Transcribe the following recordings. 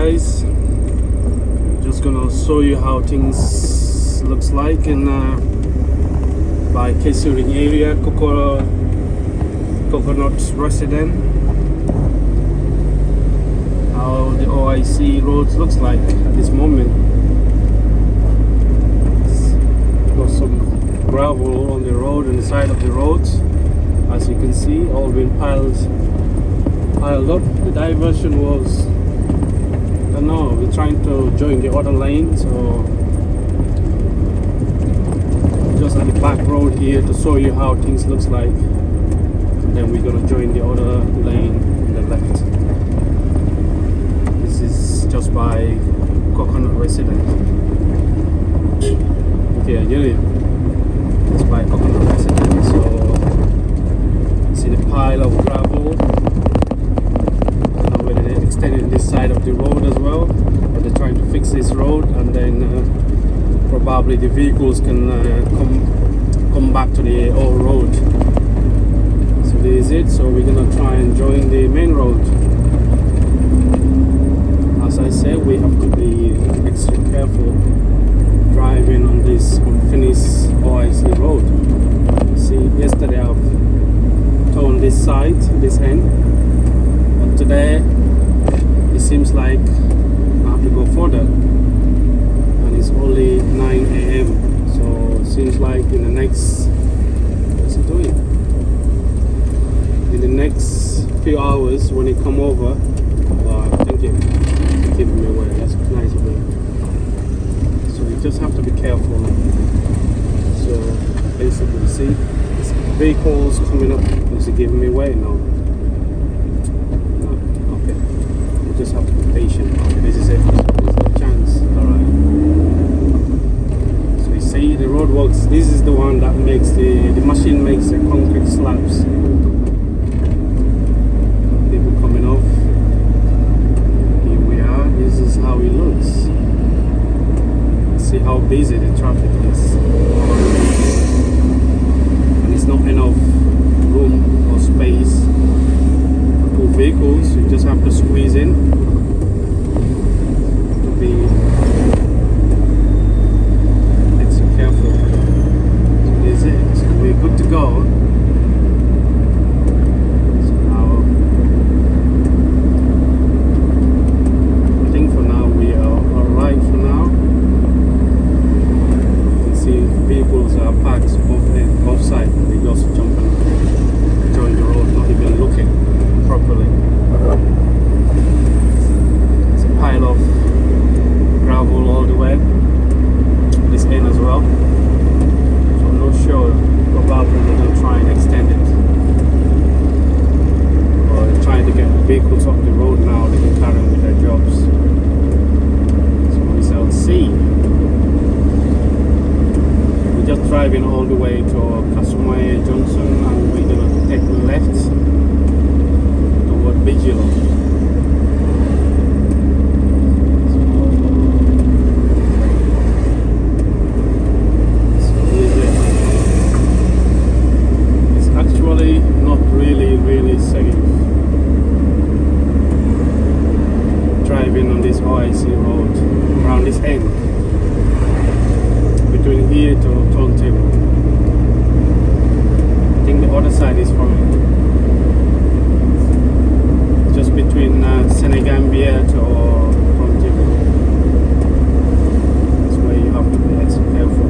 guys, just gonna show you how things looks like in by Kesuring area, coconut resident. How the OIC roads looks like at this moment. Got some gravel on the road, on the side of the roads, as you can see, all been piled up. The diversion was, I don't know, we're trying to join the other lane, so just on the back road here to show you how things looks like, and then we're gonna join the other lane on the left. This is just by coconut resident. Okay, it's by coconut resident. So see the pile of gravel. They're extending this side of the road as well, but they're trying to fix this road, and then probably the vehicles can come back to the old road. So this is it. So we're gonna try and join the main road. As I said, we have to be extra careful driving on this unfinished OIC road. See, yesterday I've turned this side, this end, but today it seems like I have to go further, and it's only 9 a.m. so it seems like in the next, what's it doing? In the next few hours when it come over, thank you, giving me away, that's nice of you. So you just have to be careful. So basically, see, it's vehicles coming up. Is it giving me away? No. Just have to be patient. Okay, this is it. There's no chance. Alright. So you see the roadworks. This is the one that makes the machine makes the concrete slabs. People coming off. Here we are. This is how it looks. See how busy the traffic is. And it's not enough room or space. Vehicles, you just have to squeeze in to be extra careful. So this is it. So we're good to go. So now I think for now we are alright for now. You can see vehicles are parked both sides. We just jump and join the road, not even looking properly. It's a pile of gravel all the way this end as well, so I'm not sure. Probably they're going to try and extend it, or trying to get vehicles off the road now. They can carry on with their jobs. So we shall see. We're just driving all the way to Kasumai Junction, and we're going to take left Bijilo. So it's actually not really safe driving on this OIC road around this end between here to Turntable. I think the other side is from just between Gambia to Bijilo. That's where you have to be extra careful.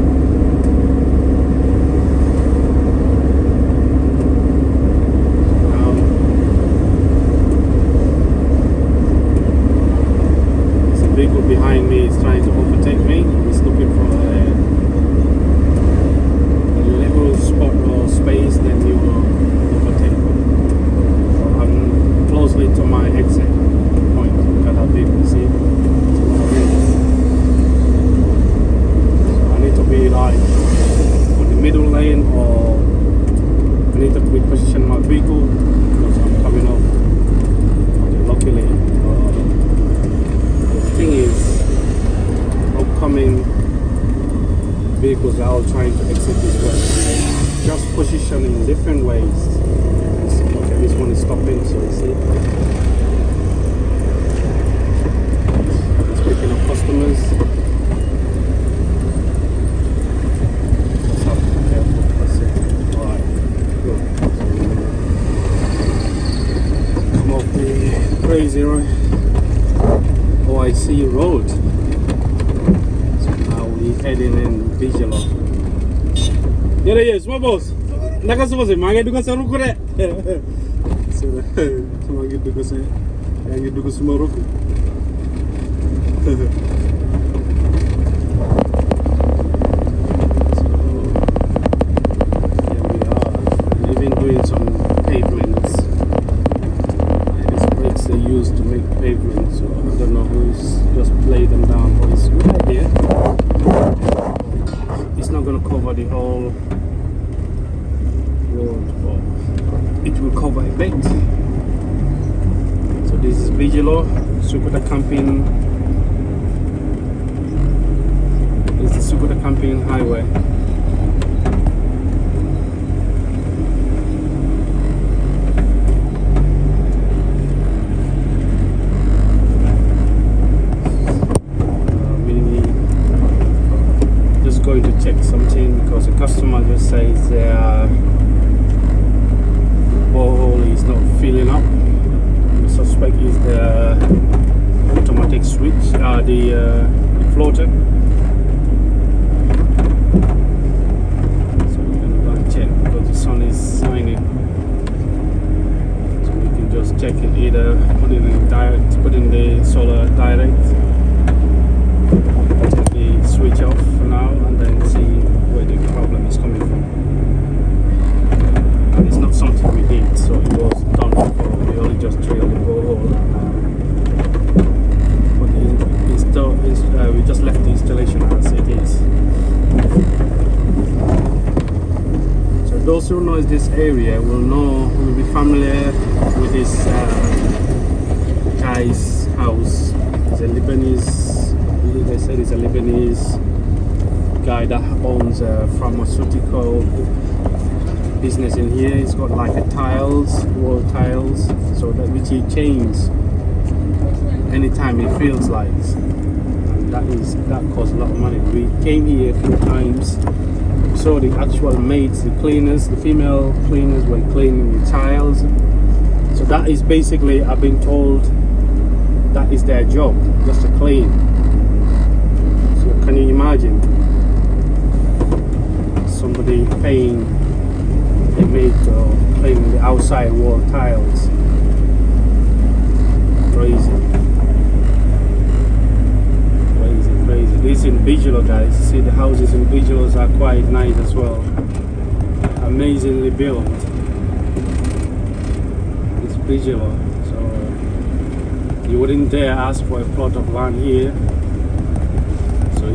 Now, there's a vehicle behind me. Is trying to overtake me. He's looking for a little spot or space, then he will overtake me. Closely to my exit point. Look at that vehicle, see? So I need to be like on the middle lane, or I need to reposition my vehicle because I'm coming off on the lucky lane. The thing is, upcoming vehicles are all trying to exit this way. Just position in different ways. Okay, this one is stopping, so you see. customers. Just have to be careful. That's it. Alright, good. Come off the crazy OIC Road. So now we're heading in Bijilo. Yeah, yes, my boss. Naka suppose mangi duga sa ruku de. So mangi duga sa yangi duga suma ruku. So here we are. We've been doing some pavements. These bricks they use to make pavements. So I don't know who's just laid them down, but it's a good idea. It's not going to cover the whole road, but it will cover a bit. So this is Bijilo, Sukuta camping. This is the Sukuta camping highway. Going to check something because the customer just says their borehole is not filling up. The suspect is the automatic switch, the floater. So we're gonna go and check because the sun is shining. So we can just check it, either put it in direct, put in the solar direct. Take the switch off for now and then see where the problem is coming from. And it's not something we did, so it was done before. We only just drilled the borehole. But we just left the installation as it is. So those who know this area will be familiar with this guy's house. It's a Lebanese. They said he's a Lebanese guy that owns a pharmaceutical business in here. He's got like a wall tiles, so that which he changes anytime he feels like. And that costs a lot of money. We came here a few times, saw the actual maids, the cleaners, the female cleaners were cleaning the tiles. So that is basically, I've been told, that is their job, just to clean. Can you imagine somebody paying a maid or cleaning the outside wall tiles? Crazy. This in Bijilo, guys. See, the houses in Bijilo are quite nice as well. Amazingly built. It's Bijilo, so you wouldn't dare ask for a plot of land here.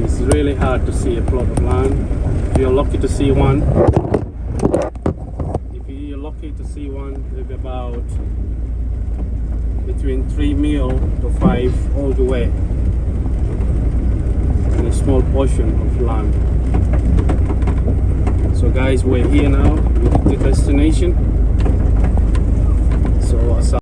It's really hard to see a plot of land. If you're lucky to see one, it'll be about between 3 mil to 5 all the way, and a small portion of land. So guys, we're here now with the destination.